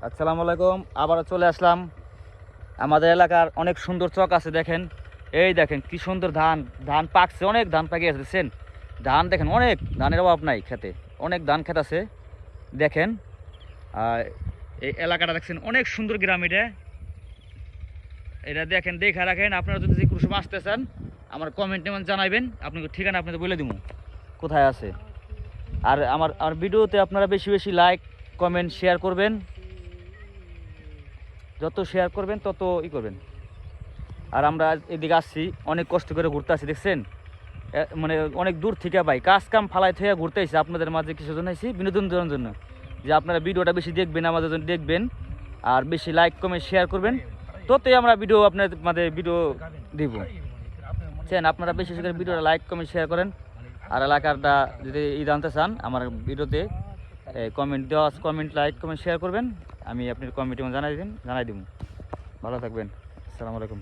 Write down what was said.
আসসালামু আলাইকুম। আবার চলে আসলাম। আমাদের এলাকার অনেক সুন্দর চক আছে, দেখেন। এই দেখেন কি সুন্দর ধান, ধান পাকছে, অনেক ধান পাকে আছে, দেখছেন? ধান দেখেন, অনেক ধানের অভাব নাই খেতে, অনেক ধান খেত আছে, দেখেন। আর এই এলাকাটা দেখছেন, অনেক সুন্দর গ্রাম এটা। এটা দেখেন, দেখা রাখেন। আপনারা যদি কোনো সময় আসতে চান, আমার কমেন্টে জানাবেন, আপনাকে ঠিকানা আপনাদের বলে দিব কোথায় আছে। আর আমার ভিডিওতে আপনারা বেশি বেশি লাইক, কমেন্ট, শেয়ার করবেন। যত শেয়ার করবেন তত করবেন। আর আমরা এদিকে আসছি, অনেক কষ্ট করে ঘুরতে আসছি, দেখছেন? মানে অনেক দূর থেকে ভাই, কাজ কাম ফালাই থেকে ঘুরতে আসছি আপনাদের মাঝে কিছু জন্য, আসছি বিনোদন দেওয়ার জন্য। যে আপনারা ভিডিওটা বেশি দেখবেন, আমাদের জন্য দেখবেন, আর বেশি লাইক কমেন্ট শেয়ার করবেন, ততই আমরা ভিডিও আপনাদের মাঝে ভিডিও দিব। বুঝছেন? আপনারা বেশি বেশি করে ভিডিওটা লাইক কমেন্ট শেয়ার করেন। আর এলাকাটা যদি জানতে চান, আমার ভিডিওতে কমেন্ট দেওয়া, কমেন্ট লাইক কমেন্ট শেয়ার করবেন। আমি আপনার কমেন্টে জানাই দিব। ভালো থাকবেন। আসসালামু আলাইকুম।